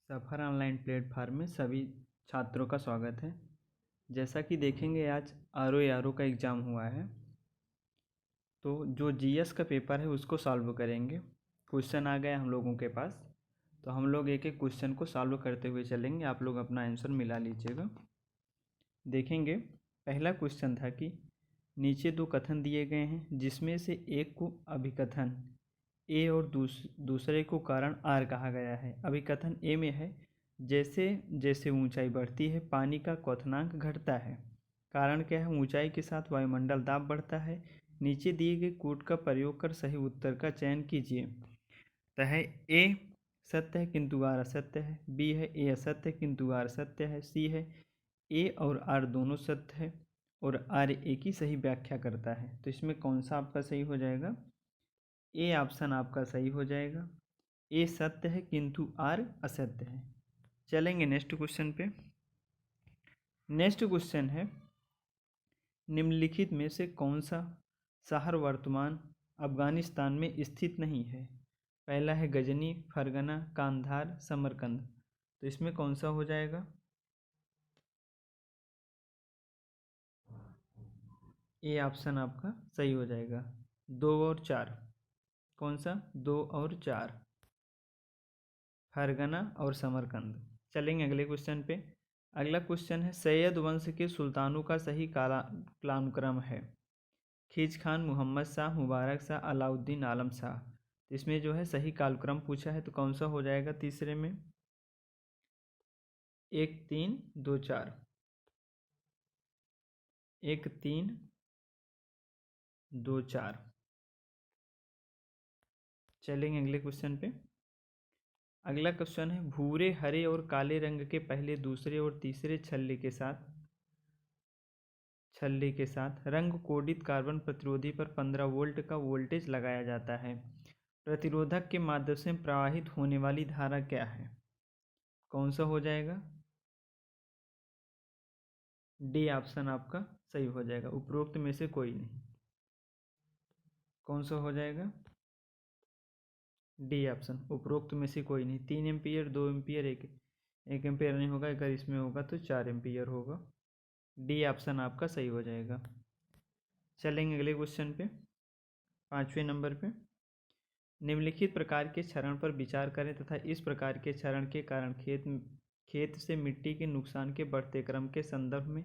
सफ़र online platform में सभी छात्रों का स्वागत है। जैसा कि देखेंगे आज आर का एग्ज़ाम हुआ है, तो जो जीएस का पेपर है उसको सॉल्व करेंगे। क्वेश्चन आ गया हम लोगों के पास, तो हम लोग एक एक क्वेश्चन को सॉल्व करते हुए चलेंगे। आप लोग अपना आंसर मिला लीजिएगा। देखेंगे पहला क्वेश्चन था कि नीचे दो कथन दिए गए हैं जिसमें से एक को अभिकथन ए और दूसरे को कारण आर कहा गया है। अभिकथन ए में है, जैसे जैसे ऊंचाई बढ़ती है पानी का क्वथनांक घटता है। कारण क्या है? ऊंचाई के साथ वायुमंडल दाब बढ़ता है। नीचे दिए गए कोड का प्रयोग कर सही उत्तर का चयन कीजिए। तो है ए सत्य है किंतु आर असत्य है, बी है ए असत्य है किंतु आर सत्य है, सी है ए और आर दोनों सत्य है और आर ए की सही व्याख्या करता है। तो इसमें कौन सा आपका सही हो जाएगा? ए ऑप्शन आपका सही हो जाएगा। ए सत्य है किंतु आर असत्य है। चलेंगे नेक्स्ट क्वेश्चन पे। नेक्स्ट क्वेश्चन है, निम्नलिखित में से कौन सा शहर वर्तमान अफगानिस्तान में स्थित नहीं है? पहला है गजनी, फरगना, कांधार, समरकंद। तो इसमें कौन सा हो जाएगा? ए ऑप्शन आपका सही हो जाएगा। 2 और 4, कौन सा? 2 और 4, फरगना और समरकंद। चलेंगे अगले क्वेश्चन पे। अगला क्वेश्चन है, सैयद वंश के सुल्तानों का सही कालानुक्रम है? खिज खान, मोहम्मद शाह, मुबारक शाह, अलाउद्दीन आलम शाह। तो इसमें जो है सही कालक्रम पूछा है, तो कौन सा हो जाएगा तीसरे में? 1 3 2 4, 1 3 2 4। चलेंगे अगले क्वेश्चन पे। अगला क्वेश्चन है, भूरे, हरे और काले रंग के पहले, दूसरे और तीसरे छल्ले के साथ रंग कोडित कार्बन प्रतिरोधी पर 15 वोल्ट का वोल्टेज लगाया जाता है। प्रतिरोधक के माध्यम से प्रवाहित होने वाली धारा क्या है? कौन सा हो जाएगा? डी ऑप्शन आपका सही हो जाएगा, उपरोक्त में से कोई नहीं। कौन सा हो जाएगा? डी ऑप्शन, उपरोक्त में से कोई नहीं। 3 एम्पियर, 2 एम्पियर, 1 एम्पियर नहीं होगा। अगर इसमें होगा तो 4 एम्पियर होगा। डी ऑप्शन आपका सही हो जाएगा। चलेंगे अगले क्वेश्चन पे, 5वें नंबर पे। निम्नलिखित प्रकार के क्षरण पर विचार करें तथा इस प्रकार के क्षरण के कारण खेत से मिट्टी के नुकसान के बढ़ते क्रम के संदर्भ में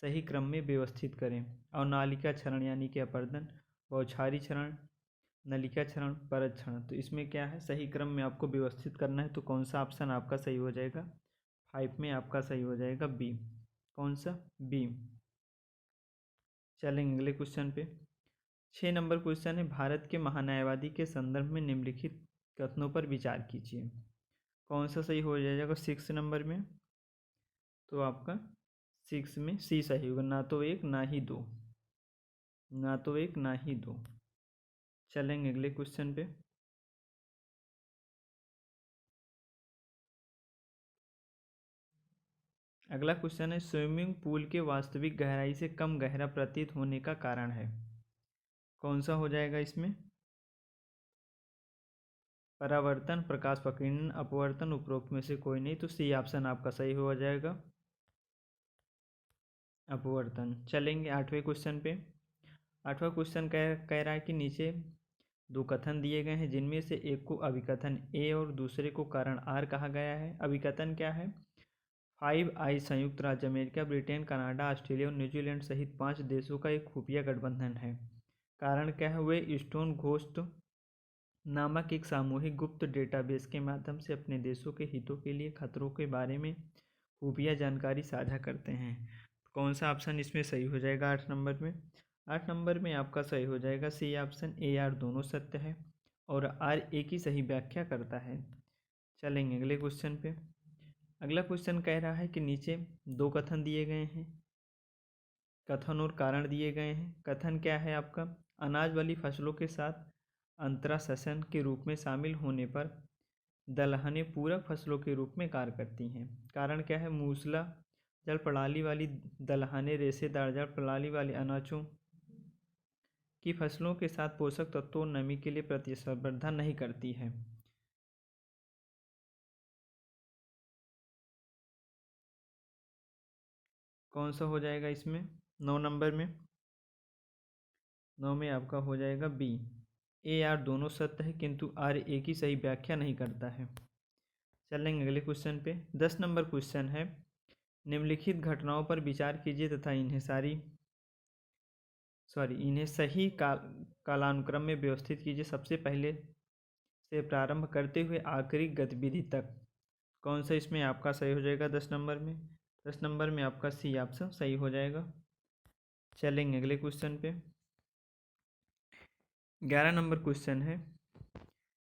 सही क्रम में व्यवस्थित करें। और नालिका क्षरण यानी कि अपरदन, बौछारी क्षरण, नलिका क्षरण, परत क्षरण। तो इसमें क्या है, सही क्रम में आपको व्यवस्थित करना है। तो कौन सा ऑप्शन आपका सही हो जाएगा? 5 में आपका सही हो जाएगा बी। कौन सा? बी। चलेंगे अगले क्वेश्चन पे। 6 नंबर क्वेश्चन है, भारत के महान्यायवादी के संदर्भ में निम्नलिखित कथनों पर विचार कीजिए। कौन सा सही हो जाएगा 6 नंबर में? तो आपका 6 में सी सही होगा, ना तो 1 ना ही 2, ना तो 1 ना ही 2। चलेंगे अगले क्वेश्चन पे। अगला क्वेश्चन है, स्विमिंग पूल के वास्तविक गहराई से कम गहरा प्रतीत होने का कारण है? कौन सा हो जाएगा इसमें? परावर्तन, प्रकाश प्रकीर्णन, अपवर्तन, उपरोक्त में से कोई नहीं। तो सी ऑप्शन आपका सही हो जाएगा, अपवर्तन। चलेंगे 8वें क्वेश्चन पे। 8वां क्वेश्चन कह रहा है कि नीचे दो कथन दिए गए हैं जिनमें से एक को अभिकथन ए और दूसरे को कारण आर कहा गया है। अभिकथन क्या है? 5 आई संयुक्त राज्य अमेरिका, ब्रिटेन, कनाडा, ऑस्ट्रेलिया और न्यूजीलैंड सहित 5 देशों का एक खुफिया गठबंधन है। कारण क्या है? वे स्टोन घोस्ट नामक एक सामूहिक गुप्त डेटाबेस के माध्यम से अपने देशों के हितों के लिए खतरों के बारे में खुफिया जानकारी साझा करते हैं। कौन सा ऑप्शन इसमें सही हो जाएगा 8 नंबर में? 8 नंबर में आपका सही हो जाएगा सी ऑप्शन, ए आर दोनों सत्य है और आर ए की सही व्याख्या करता है। चलेंगे अगले क्वेश्चन पे। अगला क्वेश्चन कह रहा है कि नीचे दो कथन दिए गए हैं, कथन और कारण दिए गए हैं। कथन क्या है आपका? अनाज वाली फसलों के साथ अंतराशसन के रूप में शामिल होने पर दलहनें पूरक फसलों के रूप में कार्य करती हैं। कारण क्या है? मूसला जल प्रणाली वाली दलहनें रेशेदार जल प्रणाली वाली अनाजों की फसलों के साथ पोषक तत्वों और नमी के लिए प्रतिस्पर्धा नहीं करती है। कौन सा हो जाएगा इसमें 9 नंबर में? 9 में आपका हो जाएगा बी। ए आर दोनों सत्य है किंतु आर ए की सही व्याख्या नहीं करता है। चलेंगे अगले क्वेश्चन पे। 10 नंबर क्वेश्चन है, निम्नलिखित घटनाओं पर विचार कीजिए तथा इन्हें सही कालानुक्रम में व्यवस्थित कीजिए। सबसे पहले से प्रारंभ करते हुए आखिरी गतिविधि तक। कौन सा इसमें आपका सही हो जाएगा 10 नंबर में? 10 नंबर में आपका सी ऑप्शन सही हो जाएगा। चलेंगे अगले क्वेश्चन पे। 11 नंबर क्वेश्चन है,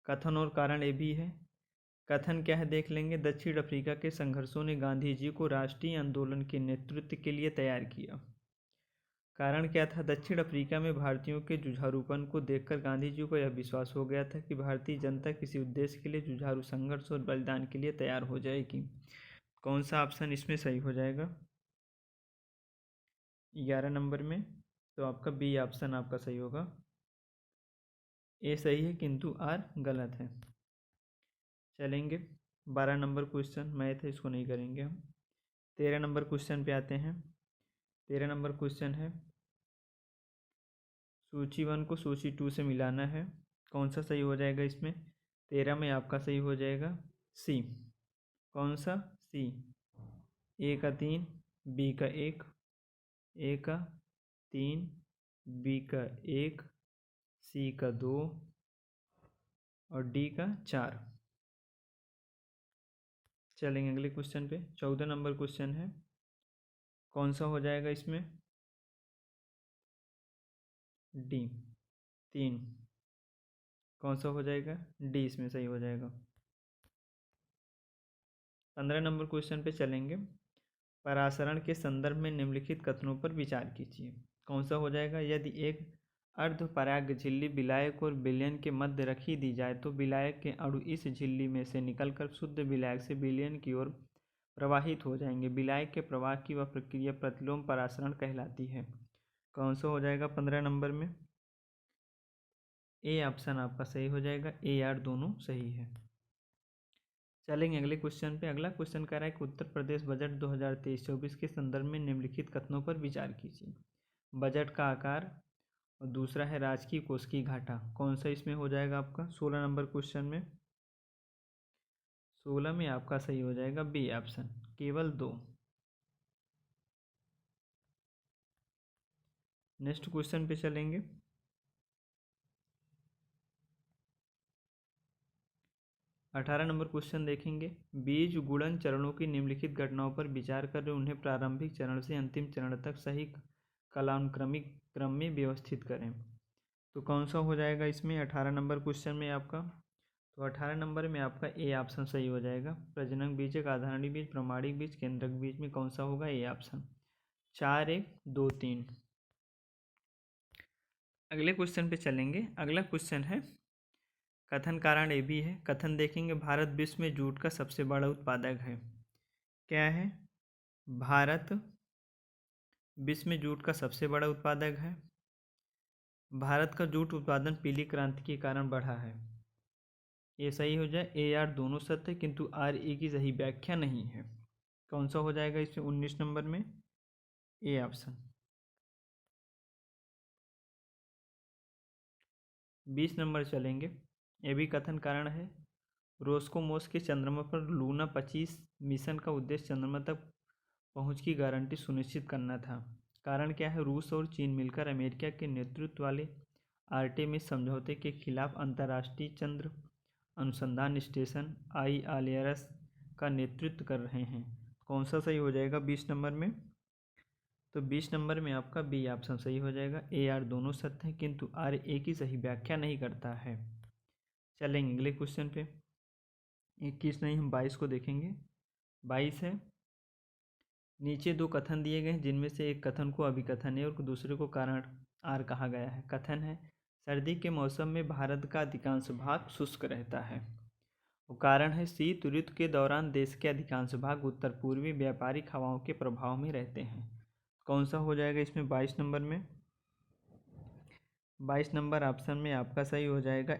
कथन और कारण ए भी है। कथन क्या है देख लेंगे। दक्षिण अफ्रीका के संघर्षों ने गांधी जी को राष्ट्रीय आंदोलन के नेतृत्व के लिए तैयार किया। कारण क्या था? दक्षिण अफ्रीका में भारतीयों के जुझारूपन को देखकर गांधी जी को यह विश्वास हो गया था कि भारतीय जनता किसी उद्देश्य के लिए जुझारू संघर्ष और बलिदान के लिए तैयार हो जाएगी। कौन सा ऑप्शन इसमें सही हो जाएगा 11 नंबर में? तो आपका बी ऑप्शन आपका सही होगा। ए सही है किंतु आर गलत है। चलेंगे 12 नंबर क्वेश्चन मैथ है, इसको नहीं करेंगे हम। 13 नंबर क्वेश्चन पे आते हैं। 13 नंबर क्वेश्चन है, सूची 1 को सूची 2 से मिलाना है। कौन सा सही हो जाएगा इसमें? 13 में आपका सही हो जाएगा सी। कौन सा? सी। ए का 3, बी का 1, ए का 3, बी का 1, सी का 2 और डी का 4। चलेंगे अगले क्वेश्चन पे। 14 नंबर क्वेश्चन है, कौन सा हो जाएगा इसमें? डी 3। कौन सा हो जाएगा? डी इसमें सही हो जाएगा। 15 नंबर क्वेश्चन पे चलेंगे। परासरण के संदर्भ में निम्नलिखित कथनों पर विचार कीजिए। कौन सा हो जाएगा? यदि एक अर्धपराग झिल्ली विलायक और विलयन के मध्य रखी दी जाए तो विलायक के अणु इस झिल्ली में से निकलकर शुद्ध विलायक से विलयन की ओर प्रवाहित हो जाएंगे। विलायक के प्रवाह की वह प्रक्रिया प्रतिलोम परासरण कहलाती है। कौन सा हो जाएगा 15 नंबर में? ए ऑप्शन आपका सही हो जाएगा। ए आर दोनों सही है। चलेंगे अगले क्वेश्चन पे। अगला क्वेश्चन कह रहा है कि उत्तर प्रदेश बजट 2023-24 के संदर्भ में निम्नलिखित कथनों पर विचार कीजिए। बजट का आकार और दूसरा है राजकीय कोष की घाटा। कौन सा इसमें हो जाएगा आपका 16 नंबर क्वेश्चन में? 16 में आपका सही हो जाएगा बी ऑप्शन, केवल 2। नेक्स्ट क्वेश्चन पे चलेंगे। 18 नंबर क्वेश्चन देखेंगे। बीज गुणन चरणों की निम्नलिखित घटनाओं पर विचार कर उन्हें प्रारंभिक चरण से अंतिम चरण तक सही कालानुक्रमिक क्रम में व्यवस्थित करें। तो कौन सा हो जाएगा इसमें 18 नंबर क्वेश्चन में आपका? तो 18 नंबर में आपका ए ऑप्शन सही हो जाएगा। प्रजनक बीजक, आधारणी बीज, प्रमाणिक बीज, केंद्रक बीज में कौन सा होगा? A option. 4, 1, 2, 3। अगले क्वेश्चन पे चलेंगे। अगला क्वेश्चन है, कथन कारण ए भी है। कथन देखेंगे, भारत विश्व में जूट का सबसे बड़ा उत्पादक है। क्या है? भारत विश्व में जूट का सबसे बड़ा उत्पादक है। भारत का जूट उत्पादन पीली क्रांति के कारण बढ़ा है। ये सही हो जाए। ए आर दोनों सत्य है किंतु आर ए की सही व्याख्या नहीं है। कौन सा हो जाएगा इसमें 19 नंबर में? A option. 20 नंबर चलेंगे। ये भी कथन कारण है। रोस्कोमोस के चंद्रमा पर लूना 25 मिशन का उद्देश्य चंद्रमा तक पहुंच की गारंटी सुनिश्चित करना था। कारण क्या है? रूस और चीन मिलकर अमेरिका के नेतृत्व वाले आर्टेमिस समझौते के खिलाफ अंतर्राष्ट्रीय चंद्र अनुसंधान स्टेशन ISRO का नेतृत्व कर रहे हैं। कौन सा सही हो जाएगा 20 नंबर में? तो 20 नंबर में आपका बी ऑप्शन सही हो जाएगा। ए आर दोनों सत्य हैं किंतु आर ए की सही व्याख्या नहीं करता है। चलेंगे अगले क्वेश्चन पे। 21 नहीं, हम 22 को देखेंगे। 22 है, नीचे 2 कथन दिए गए हैं जिनमें से एक कथन को अभिकथन है और दूसरे को कारण आर कहा गया है। कथन है, सर्दी के मौसम में भारत का अधिकांश भाग शुष्क रहता है। वो कारण है, शीत ऋतु के दौरान देश के अधिकांश भाग उत्तर पूर्वी व्यापारिक हवाओं के प्रभाव में रहते हैं। कौन सा हो जाएगा इसमें 22 नंबर में? 22 नंबर ऑप्शन में आपका सही हो जाएगा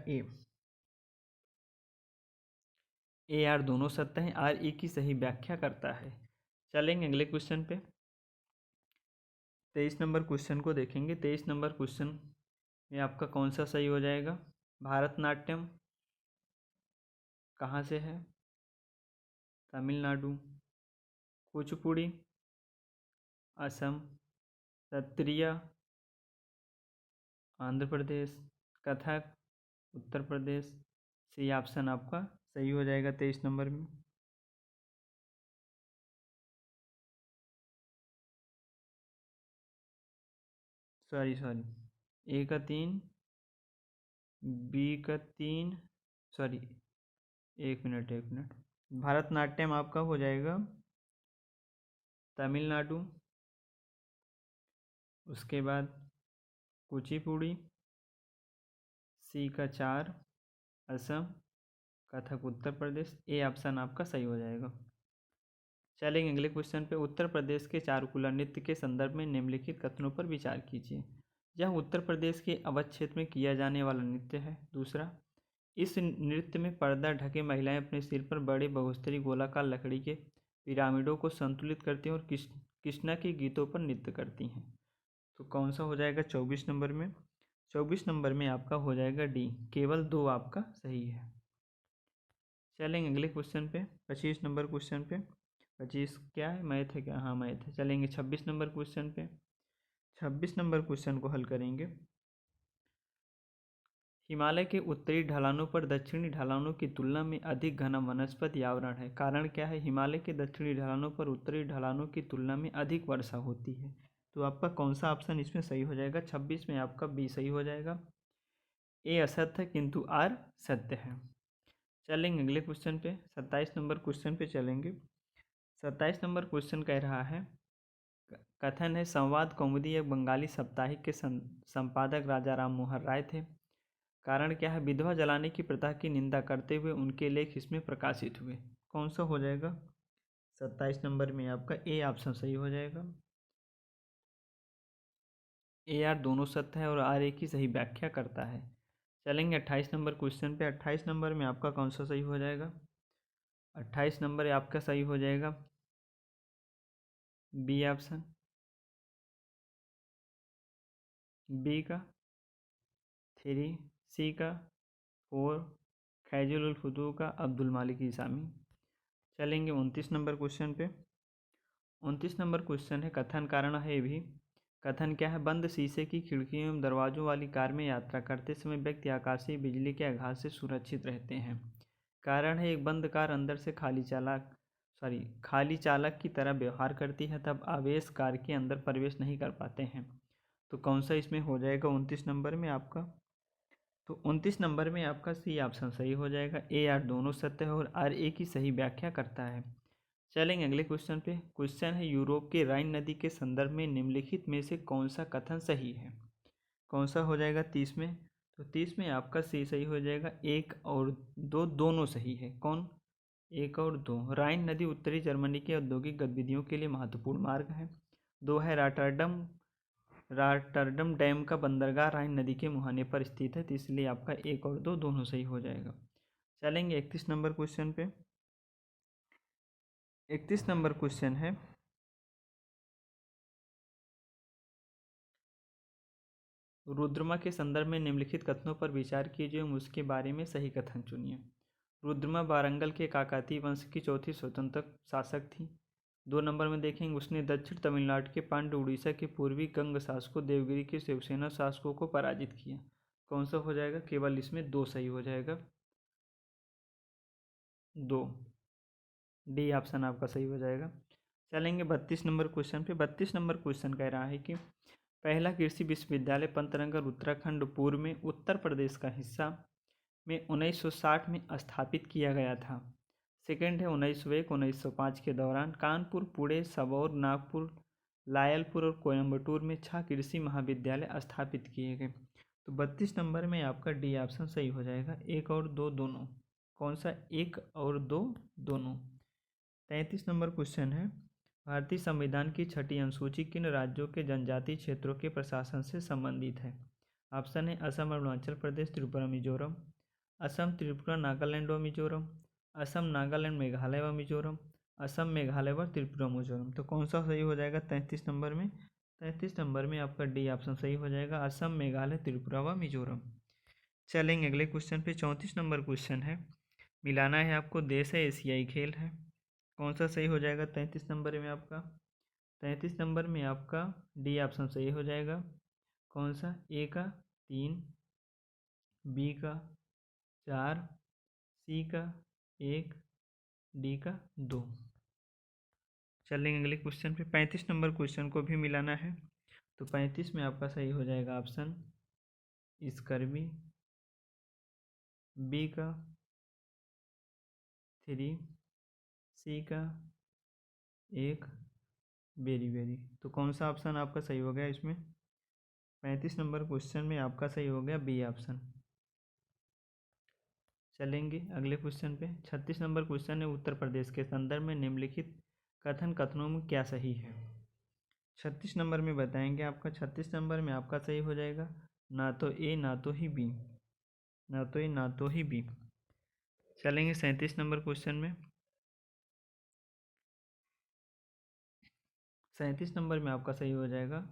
ए आर दोनों सत्य हैं, आर ई की सही व्याख्या करता है। चलेंगे अगले क्वेश्चन पे। 23 नंबर क्वेश्चन को देखेंगे। 23 नंबर क्वेश्चन में आपका कौन सा सही हो जाएगा? भारतनाट्यम कहाँ से है? तमिलनाडु। कुचिपुड़ी असम। सत्रिया आंध्र प्रदेश। कथक उत्तर प्रदेश। सी ऑप्शन आपका सही हो जाएगा 23 नंबर में। सॉरी ए का 3, बी का 3, सॉरी 1 मिनट। भारतनाट्यम आपका हो जाएगा तमिलनाडु, उसके बाद कुचिपुड़ी, सी का 4 असम, कथक उत्तर प्रदेश। ए ऑप्शन आपका सही हो जाएगा। चलेंगे अगले क्वेश्चन पे। उत्तर प्रदेश के चारुकुला नृत्य के संदर्भ में निम्नलिखित कथनों पर विचार कीजिए। यह उत्तर प्रदेश के अवध क्षेत्र में किया जाने वाला नृत्य है। दूसरा, इस नृत्य में पर्दा ढके महिलाएं अपने सिर पर बड़े बहुस्तरीय गोलाकार लकड़ी के पिरामिडों को संतुलित करती हैं और कृष्णा के गीतों पर नृत्य करती हैं। तो कौन सा हो जाएगा 24 नंबर में? 24 नंबर में आपका हो जाएगा डी, केवल 2 आपका सही है। चलेंगे अगले क्वेश्चन पे, 25 नंबर क्वेश्चन पे। 25 क्या है, मैथ है क्या? हाँ मैथ है। चलेंगे 26 नंबर क्वेश्चन पे। 26 नंबर क्वेश्चन को हल करेंगे। हिमालय के उत्तरी ढलानों पर दक्षिणी ढलानों की तुलना में अधिक घना वनस्पति आवरण है। कारण क्या है? हिमालय के दक्षिणी ढलानों पर उत्तरी ढलानों की तुलना में अधिक वर्षा होती है। तो आपका कौन सा ऑप्शन इसमें सही हो जाएगा? 26 में आपका बी सही हो जाएगा। ए असत्य है किंतु आर सत्य है। चलेंगे अगले क्वेश्चन पे, 27 नंबर क्वेश्चन पे चलेंगे। 27 नंबर क्वेश्चन कह रहा है, कथन है संवाद कौमुदी एक बंगाली साप्ताहिक के संपादक राजा राम मोहन राय थे। कारण क्या है? विधवा जलाने की प्रथा की निंदा करते हुए उनके लेख इसमें प्रकाशित हुए। कौन सा हो जाएगा 27 नंबर में? आपका ए ऑप्शन सही हो जाएगा। ए आर दोनों सत्य है और आर ए की सही व्याख्या करता है। चलेंगे 28 नंबर क्वेश्चन पे। 28 नंबर में आपका कौन सा सही हो जाएगा? 28 नंबर आपका सही हो जाएगा बी ऑप्शन। बी का 3, सी का 4, खैजुल उल फुतू का अब्दुल मालिक ईसामी। चलेंगे 29 नंबर क्वेश्चन पे। 29 नंबर क्वेश्चन है, कथन कारण है भी। कथन क्या है? बंद शीशे की खिड़कियों एवं दरवाजों वाली कार में यात्रा करते समय व्यक्ति आकाशीय बिजली के आघात से सुरक्षित रहते हैं। कारण है, एक बंद कार अंदर से खाली चालक की तरह व्यवहार करती है, तब आवेश कार के अंदर प्रवेश नहीं कर पाते हैं। तो कौन सा इसमें हो जाएगा 29 नंबर में आपका? तो 29 नंबर में आपका सी ऑप्शन सही हो जाएगा। ए आर दोनों सत्य है और आर ए की सही व्याख्या करता है। चलेंगे अगले क्वेश्चन पे। क्वेश्चन है, यूरोप के राइन नदी के संदर्भ में निम्नलिखित में से कौन सा कथन सही है? कौन सा हो जाएगा 30 में? तो 30 में आपका सी सही हो जाएगा। 1 और 2 दोनों सही है। कौन? 1 और 2। राइन नदी उत्तरी जर्मनी की औद्योगिक गतिविधियों के लिए महत्वपूर्ण मार्ग है। 2 है रॉटरडम डैम का बंदरगाह राइन नदी के मुहाने पर स्थित है। तो इसलिए आपका 1 और 2 दोनों सही हो जाएगा। चलेंगे 31 नंबर क्वेश्चन पे। 31 नंबर क्वेश्चन है, रुद्रमा के संदर्भ में निम्नलिखित कथनों पर विचार कीजिए एवं उसके बारे में सही कथन चुनिए। रुद्रमा वारंगल के काकाती वंश की चौथी स्वतंत्र शासक थी। 2 नंबर में देखेंगे, उसने दक्षिण तमिलनाडु के पांड्य, उड़ीसा के पूर्वी गंग शासकों, देवगिरी के शिवसेना शासकों को पराजित किया। कौन सा हो जाएगा? केवल इसमें 2 सही हो जाएगा। 2, डी ऑप्शन आपका सही हो जाएगा। चलेंगे 32 नंबर क्वेश्चन पे। 32 नंबर क्वेश्चन कह रहा है कि पहला कृषि विश्वविद्यालय पंतनगर उत्तराखंड पूर्व में उत्तर प्रदेश का हिस्सा में 1960 में स्थापित किया गया था। सेकंड है 1901-1905 के दौरान कानपुर, पुणे, सबौर, नागपुर, लायलपुर और कोयम्बटूर में 6 कृषि महाविद्यालय स्थापित किए गए। तो 32 नंबर में आपका डी ऑप्शन सही हो जाएगा। 1 और 2 दोनों। कौन सा? 1 और 2 दोनों। 33 नंबर क्वेश्चन है, भारतीय संविधान की 6ठी अनुसूची किन राज्यों के जनजातीय क्षेत्रों के प्रशासन से संबंधित है? ऑप्शन है असम, अरुणाचल प्रदेश, त्रिपुरा, मिजोरम। असम, त्रिपुरा, नागालैंड व मिजोरम। असम, नागालैंड, मेघालय व मिजोरम। असम, मेघालय व त्रिपुरा, मिजोरम। तो कौन सा सही हो जाएगा 33 नंबर में? 33 नंबर में आपका डी ऑप्शन सही हो जाएगा, असम, मेघालय, त्रिपुरा व मिजोरम। चलेंगे अगले क्वेश्चन पे। 34 नंबर क्वेश्चन है, मिलाना है आपको देश है एशियाई खेल है। कौन सा सही हो जाएगा 33 नंबर में आपका? 33 नंबर में आपका डी ऑप्शन सही हो जाएगा। कौन सा? ए का 3, बी का 4, सी का 1, डी का 2। चलेंगे अगले क्वेश्चन पे। 35 नंबर क्वेश्चन को भी मिलाना है, तो 35 में आपका सही हो जाएगा ऑप्शन स्कर्वी, बी का 3, सी का 1, वेरी वेरी। तो कौन सा ऑप्शन आपका सही हो गया इसमें? 35 नंबर क्वेश्चन में आपका सही हो गया बी ऑप्शन। चलेंगे अगले क्वेश्चन पे। 36 नंबर क्वेश्चन है, उत्तर प्रदेश के संदर्भ में निम्नलिखित कथन कथनों में क्या सही है? 36 नंबर में बताएंगे आपका। 36 नंबर में आपका सही हो जाएगा ना तो ए ना तो ही बी, ना तो ए ना तो ही बी। चलेंगे 37 नंबर क्वेश्चन में। 37 नंबर में आपका सही हो जाएगा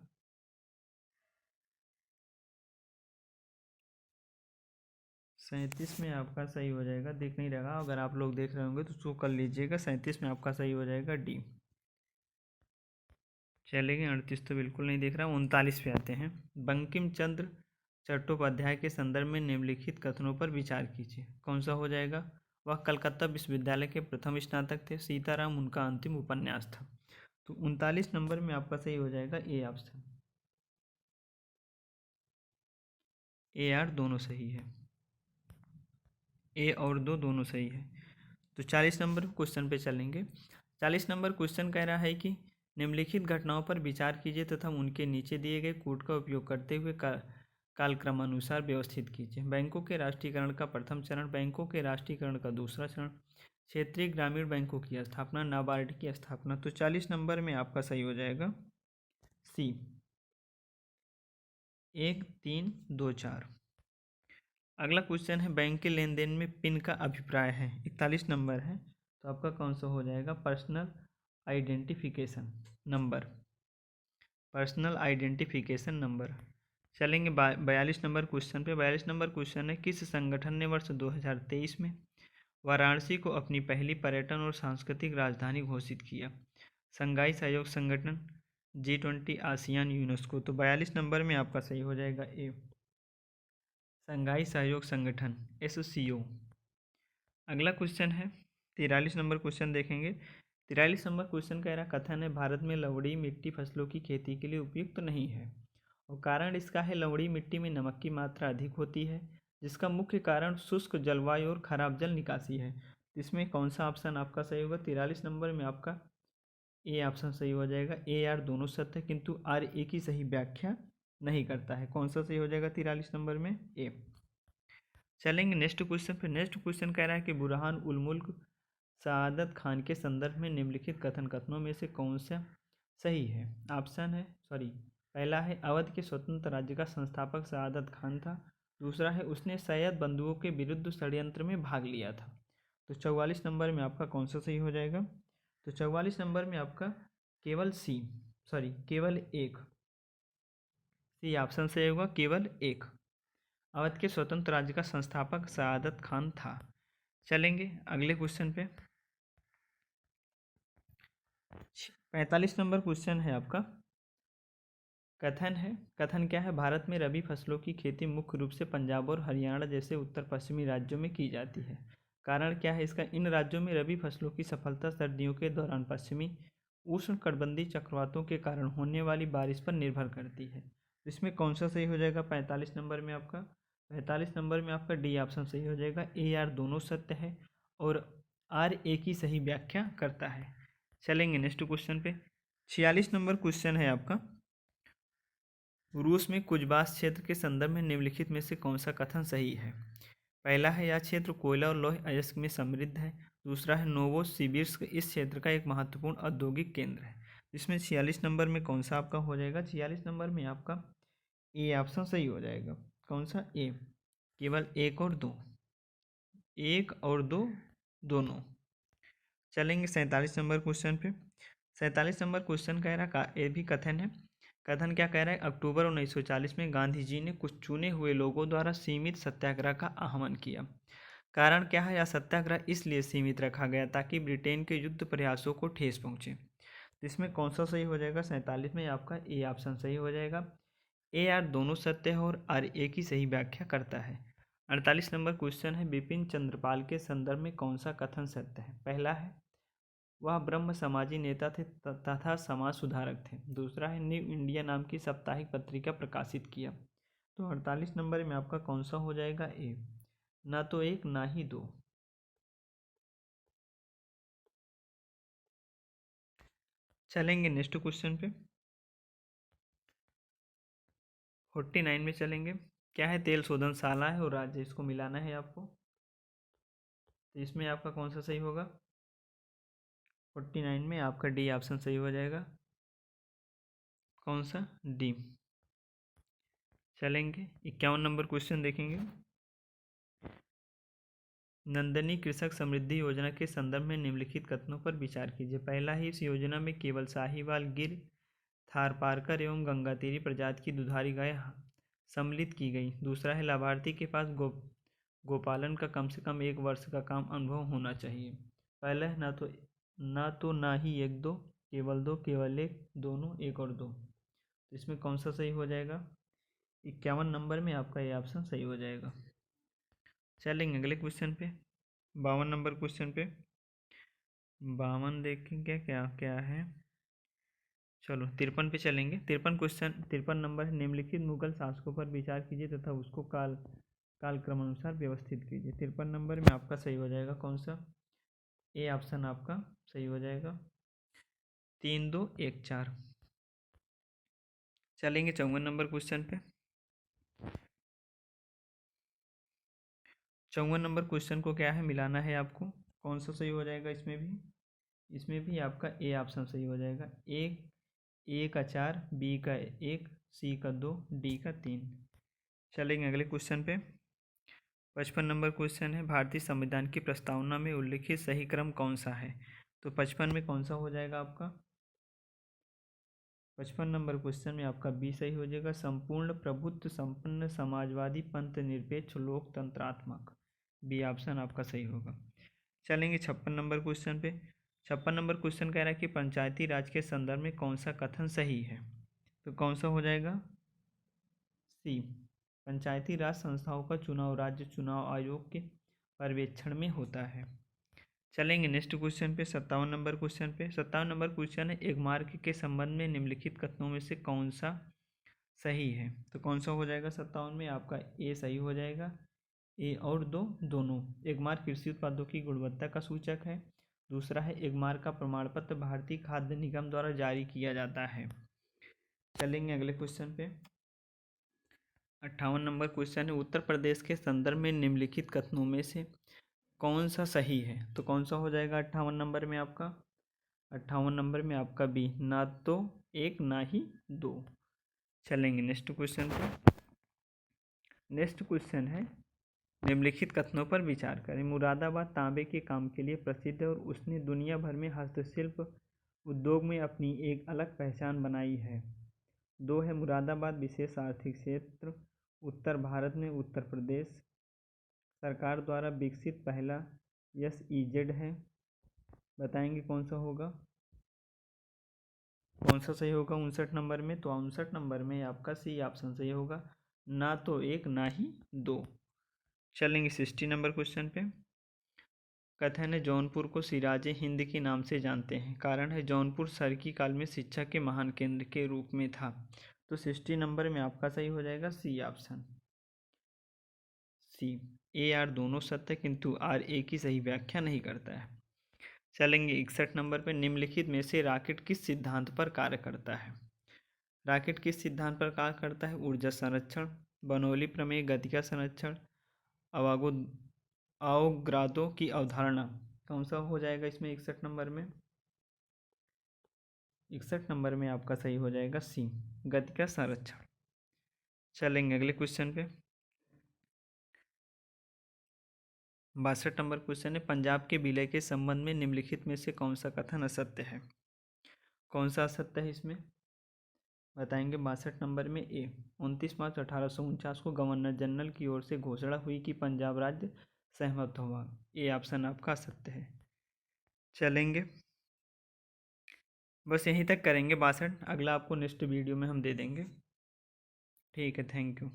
37 में आपका सही हो जाएगा, देख नहीं रहेगा, अगर आप लोग देख रहे होंगे तो शो कर लीजिएगा। 37 में आपका सही हो जाएगा डी। चलेंगे 38 तो बिल्कुल नहीं देख रहा। 39 पे आते हैं। बंकिम चंद्र चट्टोपाध्याय के संदर्भ में निम्नलिखित कथनों पर विचार कीजिए। कौन सा हो जाएगा? वह कलकत्ता विश्वविद्यालय के प्रथम स्नातक थे। सीताराम उनका अंतिम उपन्यास था। तो 39 नंबर में आपका सही हो जाएगा ए ऑप्शन। ए आर दोनों सही है, ए और दो दोनों सही है। तो 40 नंबर क्वेश्चन पे चलेंगे। 40 नंबर क्वेश्चन कह रहा है कि निम्नलिखित घटनाओं पर विचार कीजिए तथा उनके नीचे दिए गए कोड का उपयोग करते हुए कालक्रमानुसार व्यवस्थित कीजिए। बैंकों के राष्ट्रीयकरण का प्रथम चरण, बैंकों के राष्ट्रीयकरण का दूसरा चरण, क्षेत्रीय ग्रामीण बैंकों की स्थापना, नाबार्ड की स्थापना। तो 40 नंबर में आपका सही हो जाएगा सी, 1, 3, 2, 4। अगला क्वेश्चन है, बैंक के लेन देन में पिन का अभिप्राय है। 41 नंबर है, तो आपका कौन सा हो जाएगा? Personal identification number, personal identification number. चलेंगे 42 नंबर क्वेश्चन पे। 42 नंबर क्वेश्चन है, किस संगठन ने वर्ष 2023 में वाराणसी को अपनी पहली पर्यटन और सांस्कृतिक राजधानी घोषित किया? संघाई सहयोग संगठन, G20, आसियान, यूनेस्को। तो 42 नंबर में आपका सही हो जाएगा ए, संघाई सहयोग संगठन, SCO। अगला क्वेश्चन है 43 नंबर क्वेश्चन देखेंगे। 43 नंबर क्वेश्चन कह रहा कथन है, भारत में लवणीय मिट्टी फसलों की खेती के लिए उपयुक्त नहीं है और कारण इसका है लवणीय मिट्टी में नमक की मात्रा अधिक होती है, जिसका मुख्य कारण शुष्क जलवायु और खराब जल निकासी है। इसमें कौन सा ऑप्शन आपका सही होगा? 43 नंबर में आपका ए ऑप्शन सही हो जाएगा। ए आर दोनों सत्य है, किंतु आर ए की सही व्याख्या नहीं करता है। कौन सा सही हो जाएगा 43 नंबर में? ए। चलेंगे नेक्स्ट क्वेश्चन पे। नेक्स्ट क्वेश्चन कह रहा है कि बुरहान उल मुल्क सआदत खान के संदर्भ में निम्नलिखित कथन कथनों में से कौन सा सही है? ऑप्शन है, सॉरी, पहला है अवध के स्वतंत्र राज्य का संस्थापक सआदत खान था। दूसरा है उसने सैयद बंधुओं के विरुद्ध षड्यंत्र में भाग लिया था। तो 44 नंबर में आपका कौन सा सही हो जाएगा? तो 44 नंबर में आपका केवल सी, सॉरी केवल एक, सी ऑप्शन सही होगा, केवल एक। अवध के स्वतंत्र राज्य का संस्थापक सआदत खान था। चलेंगे अगले क्वेश्चन पे। 45 नंबर क्वेश्चन है आपका। कथन है, कथन क्या है? भारत में रबी फसलों की खेती मुख्य रूप से पंजाब और हरियाणा जैसे उत्तर पश्चिमी राज्यों में की जाती है। कारण क्या है इसका? इन राज्यों में रबी फसलों की सफलता सर्दियों के दौरान पश्चिमी उष्णकटिबंधीय चक्रवातों के कारण होने वाली बारिश पर निर्भर करती है। इसमें कौन सा सही हो जाएगा 45 नंबर में आपका? 45 नंबर में आपका डी ऑप्शन सही हो जाएगा। ए आर दोनों सत्य है और आर ए की सही व्याख्या करता है। चलेंगे नेक्स्ट क्वेश्चन पे। 46 नंबर क्वेश्चन है आपका, रूस में कुजबास क्षेत्र के संदर्भ में निम्नलिखित में से कौन सा कथन सही है? पहला है, यह क्षेत्र कोयला और लौह अयस्क में समृद्ध है। दूसरा है, नोवोसिबिर्स्क इस क्षेत्र का एक महत्वपूर्ण औद्योगिक केंद्र है। इसमें 46 नंबर में कौन सा आपका हो जाएगा? 46 नंबर में आपका ए ऑप्शन सही हो जाएगा। कौन सा? ए, केवल एक और दो, एक और दो दोनों। चलेंगे 47 नंबर क्वेश्चन पे। 47 नंबर क्वेश्चन कह रहा का ये भी कथन है, कथन क्या कह रहा है? अक्टूबर 1940 में गांधी जी ने कुछ चुने हुए लोगों द्वारा सीमित सत्याग्रह का आह्वान किया। कारण क्या है? यह सत्याग्रह इसलिए सीमित रखा गया ताकि ब्रिटेन के युद्ध प्रयासों को ठेस पहुंचे। इसमें कौन सा सही हो जाएगा? 47 में आपका ए ऑप्शन सही हो जाएगा। ए आर दोनों सत्य है और आर ए की सही व्याख्या करता है। 48 नंबर क्वेश्चन है, बिपिन चंद्रपाल के संदर्भ में कौन सा कथन सत्य है? पहला है वह ब्रह्म समाजी नेता थे तथा समाज सुधारक थे। दूसरा है न्यू इंडिया नाम की साप्ताहिक पत्रिका प्रकाशित किया। तो 48 नंबर में आपका कौन सा हो जाएगा? ए, ना तो एक ना ही दो। चलेंगे नेक्स्ट क्वेश्चन पे, 49 में चलेंगे। क्या है? तेल शोधनशाला है और राज्य, इसको मिलाना है आपको। तो इसमें आपका कौन सा सही होगा? 49 में आपका डी ऑप्शन सही हो जाएगा। कौन सा? डी। चलेंगे 51 नंबर क्वेश्चन देखेंगे। नंदनी कृषक समृद्धि योजना के संदर्भ में निम्नलिखित कथनों पर विचार कीजिए। पहला है, इस योजना में केवल साहीवाल, गिर, थारपारकर एवं गंगातीरी प्रजाति की दुधारी गाय सम्मिलित की गई। दूसरा है, लाभार्थी के पास गोपालन का कम से कम 1 वर्ष का काम अनुभव होना चाहिए। पहला है, ना ही एक दो, केवल दो, केवल एक, दोनों, एक और दो। तो इसमें कौन सा सही हो जाएगा? 51 नंबर में आपका ये ऑप्शन सही हो जाएगा। चलेंगे अगले क्वेश्चन पे, 52 नंबर क्वेश्चन पे। 52 देखेंगे क्या क्या है। चलो 53 पे चलेंगे। 53 नंबर है, निम्नलिखित मुगल शासकों पर विचार कीजिए तथा उसको कालक्रमानुसार व्यवस्थित कीजिए। 53 नंबर में आपका सही हो जाएगा कौन सा? ए ऑप्शन आपका सही हो जाएगा, 3 2 1 4। चलेंगे 54 नंबर क्वेश्चन पे। 54 नंबर क्वेश्चन को क्या है? मिलाना है आपको। कौन सा सही हो जाएगा? इसमें भी आपका ए ऑप्शन सही हो जाएगा। ए का 4, बी का 1, सी का 2, डी का 3। चलेंगे अगले क्वेश्चन पे। 55 नंबर क्वेश्चन है, भारतीय संविधान की प्रस्तावना में उल्लिखित सही क्रम कौन सा है? तो 55 में कौन सा हो जाएगा आपका? 55 नंबर क्वेश्चन में आपका बी सही हो जाएगा, संपूर्ण प्रभुत्व संपन्न समाजवादी पंथ निरपेक्ष लोकतंत्रात्मक। बी ऑप्शन आपका सही होगा। चलेंगे 56 नंबर क्वेश्चन पे। 56 नंबर क्वेश्चन कह रहा है कि पंचायती राज के संदर्भ में कौन सा कथन सही है? तो कौन सा हो जाएगा? सी, पंचायती राज संस्थाओं का चुनाव राज्य चुनाव आयोग के पर्यवेक्षण में होता है। चलेंगे नेक्स्ट क्वेश्चन पे, 57 नंबर क्वेश्चन पे। 57 नंबर क्वेश्चन है, एक मार्ग के संबंध में निम्नलिखित कथनों में से कौन सा सही है? तो कौन सा हो जाएगा? 57 में आपका ए सही हो जाएगा। ए और दो, दोनों। एक मार्ग कृषि उत्पादों की गुणवत्ता का सूचक है। दूसरा है, एक मार्ग का प्रमाण पत्र भारतीय खाद्य निगम द्वारा जारी किया जाता है। चलेंगे अगले क्वेश्चन पे, 58 नंबर क्वेश्चन है, उत्तर प्रदेश के संदर्भ में निम्नलिखित कथनों में से कौन सा सही है? तो कौन सा हो जाएगा 58 नंबर में आपका? 58 नंबर में आपका बी, ना तो एक ना ही दो। चलेंगे नेक्स्ट क्वेश्चन पे। नेक्स्ट क्वेश्चन है, निम्नलिखित कथनों पर विचार करें। मुरादाबाद तांबे के काम के लिए प्रसिद्ध है और उसने दुनिया भर में हस्तशिल्प उद्योग में अपनी एक अलग पहचान बनाई है। 2 है, मुरादाबाद विशेष आर्थिक क्षेत्र उत्तर भारत में उत्तर प्रदेश सरकार द्वारा विकसित पहला SEZ है। बताएंगे कौन सा होगा? कौन सा सही होगा 59 नंबर में? तो 59 नंबर में आपका सी ऑप्शन सही होगा, ना तो एक ना ही दो। चलेंगे 60 नंबर क्वेश्चन पे। कथन है, जौनपुर को सिराजे हिंद के नाम से जानते हैं। कारण है, जौनपुर सरकी काल में शिक्षा के महान केंद्र के रूप में था। तो 60 नंबर में आपका सही हो जाएगा C option, C. A R दोनों सत्य किंतु आर ए की सही व्याख्या नहीं करता है। चलेंगे 61 नंबर पर, निम्नलिखित में से रॉकेट किस सिद्धांत पर कार्य करता है? रॉकेट किस सिद्धांत पर कार्य करता है? ऊर्जा संरक्षण, बर्नौली प्रमेय, गतिका संरक्षण, अवागो अवोगाद्रो की अवधारणा। कौन सा हो जाएगा इसमें 61 नंबर में? 61 नंबर में आपका सही हो जाएगा सी, गतिका संरक्षण। चलेंगे अगले क्वेश्चन पे, 62 नंबर क्वेश्चन है, पंजाब के विलय के संबंध में निम्नलिखित में से कौन सा कथन असत्य है? कौन सा असत्य है इसमें? बताएंगे 62 नंबर में ए। 29 मार्च 1849 को गवर्नर जनरल की ओर से घोषणा हुई कि पंजाब राज्य सहमत हुआ। ए ऑप्शन आपका सत्य है। चलेंगे, बस यहीं तक करेंगे 62। अगला आपको नेक्स्ट वीडियो में हम दे देंगे। ठीक है, थैंक यू।